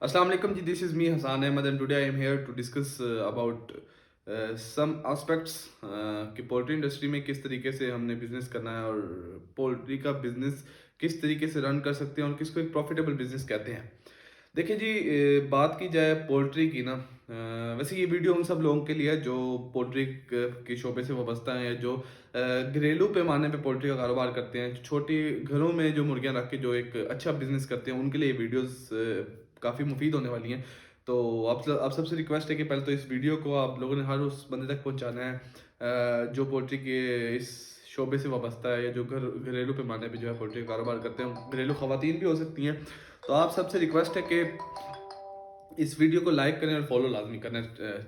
Assalamu alaikum ji, this is me Hassan Ahmed and today I am here to discuss about some aspects कि poultry industry में किस तरीके से हमने business करना है और पोल्ट्री का बिजनेस किस तरीके से रन कर सकते हैं और किसको एक प्रॉफिटेबल बिजनेस कहते हैं। देखिए जी, बात की जाए पोल्ट्री की ना, वैसे ये वीडियो उन सब लोगों के लिए है जो पोल्ट्री के शोबे से वाबस्ता हैं, जो घरेलू पैमाने पे पोल्ट्री का कारोबार करते हैं, छोटी घरों में जो मुर्गियां रख के जो एक अच्छा बिजनेस करते हैं, उनके लिए ये वीडियोस काफ़ी मुफीद होने वाली हैं। तो आप सबसे रिक्वेस्ट है कि पहले तो इस वीडियो को आप लोगों ने हर उस बंदे तक पहुंचाना है जो पोल्ट्री के इस शोबे से वाबस्ता है या जो घरेलू पैमाने पे जो है पोल्ट्री का कारोबार करते हैं। घरेलू ख़वातीन भी हो सकती हैं। तो आप सबसे रिक्वेस्ट है कि इस वीडियो को लाइक करें और फॉलो लाजमी करना,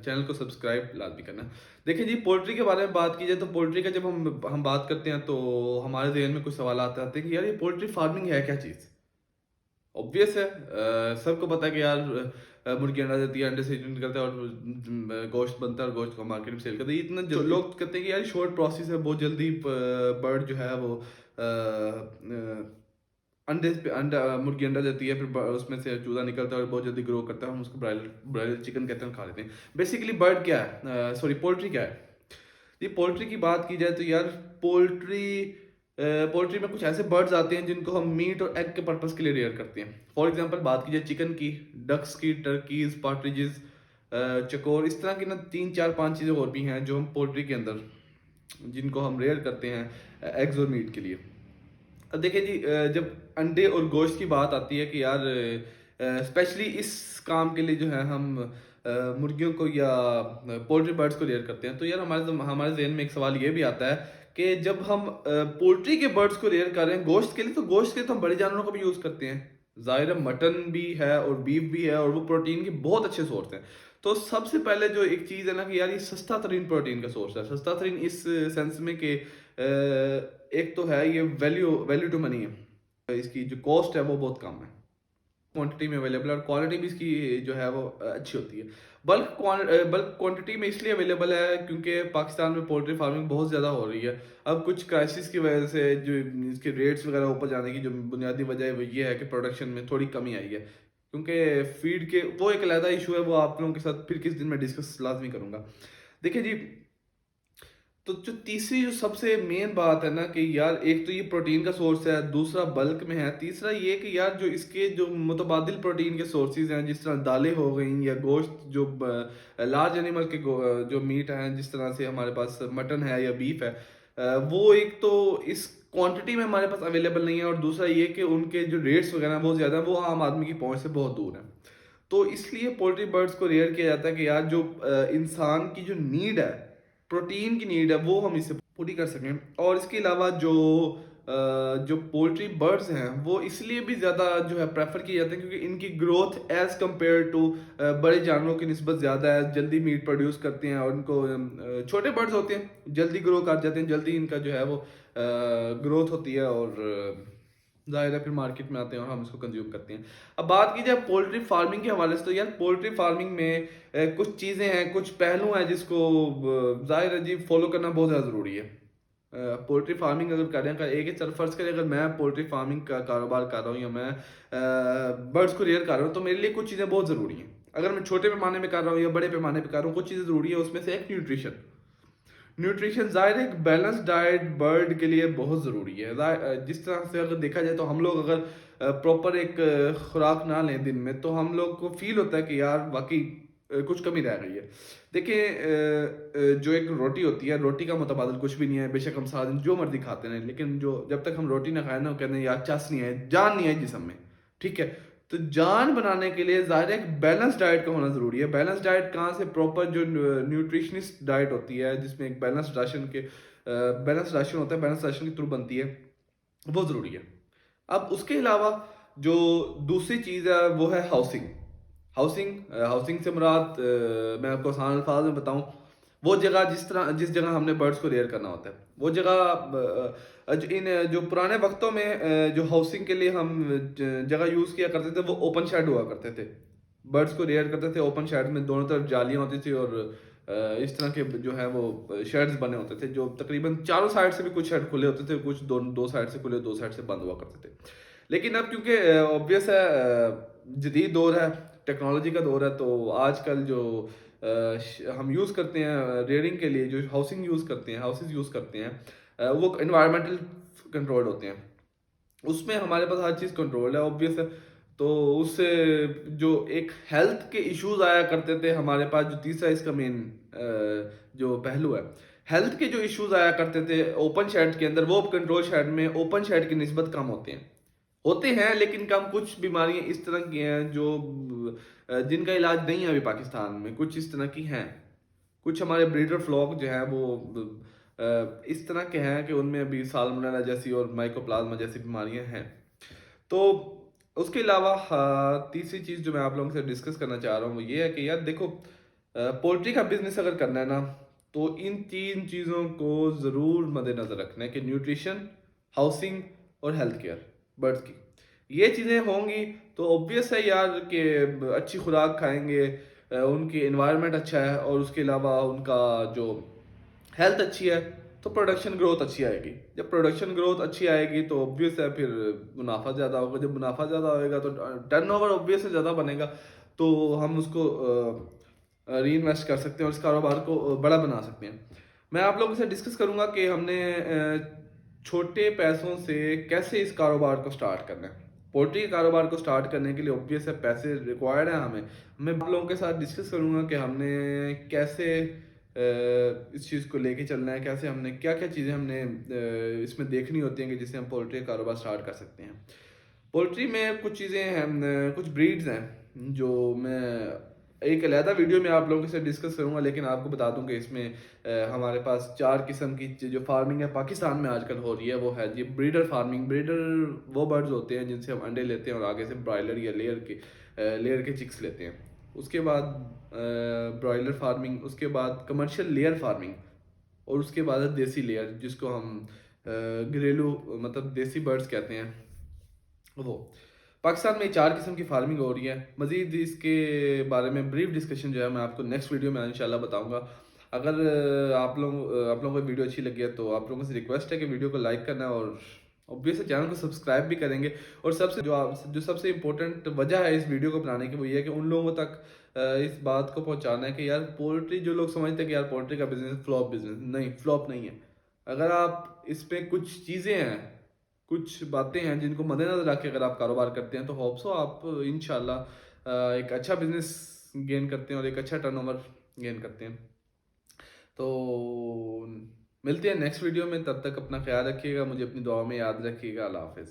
चैनल को सब्सक्राइब लाजमी करना। देखिए जी, पोल्ट्री के बारे में बात की जाए तो पोल्ट्री का जब हम बात करते हैं तो हमारे जहन में कुछ सवाल आते हैं कि यार ये पोल्ट्री फार्मिंग है क्या चीज़। ऑब्वियस है, सबको पता है कि यार मुर्गी अंडा देती है, अंडे से निकलता है और गोश्त बनता है और गोश्त को मार्केट में सेल करते हैं। इतना जो लोग कहते हैं कि यार शॉर्ट प्रोसेस है, बहुत जल्दी बर्ड जो है वो अंडे पे अंडा मुर्गी अंडा देती है, फिर उसमें से चूजा निकलता है और बहुत जल्दी ग्रो करता है। हम उसको ब्रायलर ब्रायलर चिकन कहते हैं, खा लेते हैं। बेसिकली बर्ड क्या है, सॉरी पोल्ट्री क्या है। ये पोल्ट्री की बात की जाए तो यार पोल्ट्री पोल्ट्री में कुछ ऐसे बर्ड्स आते हैं जिनको हम मीट और एग के पर्पस के लिए रेयर करते हैं। फॉर एग्जांपल बात की जाए चिकन की, डक्स की, टर्कीज, पार्ट्रिजेस, चकोर, इस तरह की ना 3 4 5 चीज़ें और भी हैं जो हम पोल्ट्री के अंदर जिनको हम रेयर करते हैं एग्स और मीट के लिए। अब देखिए जी, जब अंडे और गोश्त की बात आती है कि यार स्पेशली इस काम के लिए जो है हम मुर्गियों को या पोल्ट्री बर्ड्स को रेयर करते हैं, तो यार हमारे जहन में एक सवाल ये भी आता है कि जब हम पोल्ट्री के बर्ड्स को रेयर कर रहे हैं गोश्त के लिए, तो गोश्त के लिए तो हम बड़े जानवरों को भी यूज़ करते हैं। ज़ाहिर है मटन भी है और बीफ भी है और वो प्रोटीन के बहुत अच्छे सोर्स हैं। तो सबसे पहले जो एक चीज़ है ना कि यार ये सस्ता तरीन प्रोटीन का सोर्स है। सस्ता तरीन इस सेंस में कि एक तो है ये वैल्यू वैल्यू टू मनी है, इसकी जो कॉस्ट है वो बहुत कम है, क्वांटिटी में अवेलेबल है और क्वालिटी भी इसकी जो है वो अच्छी होती है। बल्क क्वांटिटी में इसलिए अवेलेबल है क्योंकि पाकिस्तान में पोल्ट्री फार्मिंग बहुत ज़्यादा हो रही है। अब कुछ क्राइसिस की वजह से जो इसके रेट्स वगैरह ऊपर जाने की जो बुनियादी वजह है वो ये है कि प्रोडक्शन में थोड़ी कमी आई है, क्योंकि फीड के वो एक अलग इशू है, वो आप लोगों के साथ फिर किस दिन मैं डिस्कस लाजमी करूँगा। देखिए जी, तो जो तीसरी जो सबसे मेन बात है ना कि यार एक तो ये प्रोटीन का सोर्स है, दूसरा बल्क में है, तीसरा ये कि यार जो इसके जो मुतबादिल प्रोटीन के सोर्सेज हैं, जिस तरह दालें हो गई या गोश्त जो लार्ज एनिमल के जो मीट हैं, जिस तरह से हमारे पास मटन है या बीफ है, वो एक तो इस क्वांटिटी में हमारे पास अवेलेबल नहीं है और दूसरा ये कि उनके जो रेट्स वगैरह बहुत ज़्यादा है, वो आम आदमी की पहुंच से बहुत दूर है। तो इसलिए पोल्ट्री बर्ड्स को रेयर किया जाता है कि यार जो इंसान की जो नीड है, प्रोटीन की नीड है, वो हम इससे पूरी कर सकें। और इसके अलावा जो पोल्ट्री बर्ड्स हैं वो इसलिए भी ज़्यादा जो है प्रेफर किए जाते हैं क्योंकि इनकी ग्रोथ एज़ कम्पेयर टू बड़े जानवरों की निस्बत ज़्यादा है, जल्दी मीट प्रोड्यूस करते हैं और उनको छोटे बर्ड्स होते हैं जल्दी ग्रो कर जाते हैं, जल्दी इनका जो है वो ग्रोथ होती है और ज़ाहिर है फिर मार्केट में आते हैं और हम इसको कंज्यूम करते हैं। अब बात की जाए पोल्ट्री फार्मिंग के हवाले से, तो यार पोल्ट्री फार्मिंग में कुछ चीज़ें हैं, कुछ पहलू हैं जिसको ज़ाहिर है जी फॉलो करना बहुत ज़्यादा ज़रूरी है। पोल्ट्री फार्मिंग अगर करें का एक ही तरफ फर्ज करें, अगर मैं पोल्ट्री फार्मिंग का कारोबार कर रहा हूँ या मैं बर्ड्स को रेयर कर रहा हूँ, तो मेरे लिए कुछ चीज़ें बहुत ज़रूरी हैं। अगर मैं छोटे पैमाने में कर रहा हूँ या बड़े पैमाने पर कर रहा हूँ, कुछ चीज़ें ज़रूरी है, उसमें से एक न्यूट्रिशन। न्यूट्रिशन ज़ाहिर है एक बैलेंस डाइट बर्ड के लिए बहुत ज़रूरी है। जिस तरह से अगर देखा जाए तो हम लोग अगर प्रॉपर एक खुराक ना लें दिन में, तो हम लोग को फील होता है कि यार वाकई कुछ कमी रह गई है। देखिए, जो एक रोटी होती है, रोटी का मुतबादल कुछ भी नहीं है। बेशक हम सारा दिन जो मर्जी खाते रहें, लेकिन जो जब तक हम रोटी ना खाएं ना, वो कहते हैं यार चस नहीं है, जान नहीं है जिसम में। ठीक है, तो जान बनाने के लिए ज़ाहिर है एक बैलेंस डाइट का होना ज़रूरी है। बैलेंस डाइट कहाँ से, प्रॉपर जो न्यूट्रिशनिस्ट डाइट होती है जिसमें एक बैलेंस राशन होता है, बैलेंस राशन के थ्रू बनती है, वो ज़रूरी है। अब उसके अलावा जो दूसरी चीज़ है वो है हाउसिंग। हाउसिंग से मुराद, मैं आपको आसान अल्फाज में बताऊं, वो जगह जिस जगह हमने बर्ड्स को रेयर करना होता है, वो जगह जो पुराने वक्तों में जो हाउसिंग के लिए हम जगह यूज़ किया करते थे वो ओपन शेड हुआ करते थे। बर्ड्स को रेयर करते थे ओपन शेड में, दोनों तरफ जालियाँ होती थी और इस तरह के जो है वो शेड्स बने होते थे, जो तकरीबन चारों साइड से भी कुछ शेड खुले होते थे, कुछ दो साइड से खुले, दो साइड से बंद हुआ करते थे। लेकिन अब क्योंकि ऑब्वियस है जदीद दौर है, ٹیکنالوجی کا دور ہے، تو آج کل جو ہم یوز کرتے ہیں ریئرنگ کے لیے، جو ہاؤسنگ یوز کرتے ہیں، ہاؤسز یوز کرتے ہیں، وہ انوائرمنٹل کنٹرول ہوتے ہیں. اس میں ہمارے پاس ہر چیز کنٹرول ہے آبویس ہے. تو اس سے جو ایک ہیلتھ کے ایشوز آیا کرتے تھے ہمارے پاس، جو تیسرا اس کا مین جو پہلو ہے، ہیلتھ کے جو ایشوز آیا کرتے تھے اوپن شیڈ کے اندر، وہ اب کنٹرول شیڈ میں اوپن شیڈ کی نسبت کم ہوتے ہیں لیکن کم. کچھ بیماریاں اس طرح کی ہیں جو جن کا علاج نہیں ہے ابھی پاکستان میں، کچھ اس طرح کی ہیں. کچھ ہمارے بریڈر فلاک جو ہیں وہ اس طرح کے ہیں کہ ان میں ابھی سالمونیلا جیسی اور مائکوپلازما جیسی بیماریاں ہیں. تو اس کے علاوہ تیسری چیز جو میں آپ لوگوں سے ڈسکس کرنا چاہ رہا ہوں وہ یہ ہے کہ یار دیکھو، پولٹری کا بزنس اگر کرنا ہے نا، تو ان 3 چیزوں کو ضرور مد نظر رکھنا ہے کہ نیوٹریشن، ہاؤسنگ اور ہیلتھ کیئر برڈز کی. یہ چیزیں ہوں گی تو اوبویس ہے یار کہ اچھی خوراک کھائیں گے، ان کی انوائرمنٹ اچھا ہے، اور اس کے علاوہ ان کا جو ہیلتھ اچھی ہے تو پروڈکشن گروتھ اچھی آئے گی. جب پروڈکشن گروتھ اچھی آئے گی تو اوبویس ہے پھر منافع زیادہ ہوگا. جب منافع زیادہ ہوئے گا تو ٹرن اوور اوبویس زیادہ بنے گا، تو ہم اس کو ری انویسٹ کر سکتے ہیں اور اس کاروبار کو بڑا بنا سکتے ہیں. میں آپ لوگوں سے ڈسکس کروں گا کہ ہم نے چھوٹے پیسوں سے کیسے اس کاروبار کو سٹارٹ کرنا ہے. پولٹری کے کاروبار کو سٹارٹ کرنے کے لیے اوبویس ہے پیسے ریکوائرڈ ہیں ہمیں. میں آپ لوگوں کے ساتھ ڈسکس کروں گا کہ ہم نے کیسے اس چیز کو لے کے چلنا ہے، کیسے ہم نے کیا کیا چیزیں ہم نے اس میں دیکھنی ہوتی ہیں کہ جس سے ہم پولٹری کا کاروبار سٹارٹ کر سکتے ہیں. پولٹری میں کچھ چیزیں ہیں، کچھ بریڈز ہیں جو میں ایک علیحدہ ویڈیو میں آپ لوگوں سے ڈسکس کروں گا، لیکن آپ کو بتا دوں کہ اس میں ہمارے پاس 4 قسم کی جو فارمنگ ہے پاکستان میں آج کل ہو رہی ہے. وہ ہے جی بریڈر فارمنگ. بریڈر وہ برڈز ہوتے ہیں جن سے ہم انڈے لیتے ہیں اور آگے سے برائلر یا لیئر کے چکس لیتے ہیں. اس کے بعد برائلر فارمنگ، اس کے بعد کمرشل لیئر فارمنگ، اور اس کے بعد ہے دیسی لیئر جس کو ہم گھریلو مطلب دیسی برڈز کہتے ہیں. وہ پاکستان میں 4 قسم کی فارمنگ ہو رہی ہے. مزید اس کے بارے میں بریف ڈسکشن جو ہے میں آپ کو نیکسٹ ویڈیو میں انشاءاللہ بتاؤں گا. اگر آپ لوگوں کو ویڈیو اچھی لگی ہے تو آپ لوگوں سے ریکویسٹ ہے کہ ویڈیو کو لائک کرنا اور اوبویسلی چینل کو سبسکرائب بھی کریں گے. اور سب سے امپورٹنٹ وجہ ہے اس ویڈیو کو بنانے کی وہ یہ ہے کہ ان لوگوں تک اس بات کو پہنچانا ہے کہ یار پولٹری، جو لوگ سمجھتے ہیں کہ یار پولٹری کا بزنس فلاپ بزنس، نہیں، فلاپ نہیں ہے. اگر آپ اس پہ کچھ چیزیں ہیں، کچھ باتیں ہیں جن کو مد نظر رکھ کے اگر آپ کاروبار کرتے ہیں تو ہوپ سو آپ انشاءاللہ ایک اچھا بزنس گین کرتے ہیں اور ایک اچھا ٹرن اوور گین کرتے ہیں. تو ملتے ہیں نیکسٹ ویڈیو میں. تب تک اپنا خیال رکھیے گا، مجھے اپنی دعاؤں میں یاد رکھیے گا. اللہ حافظ.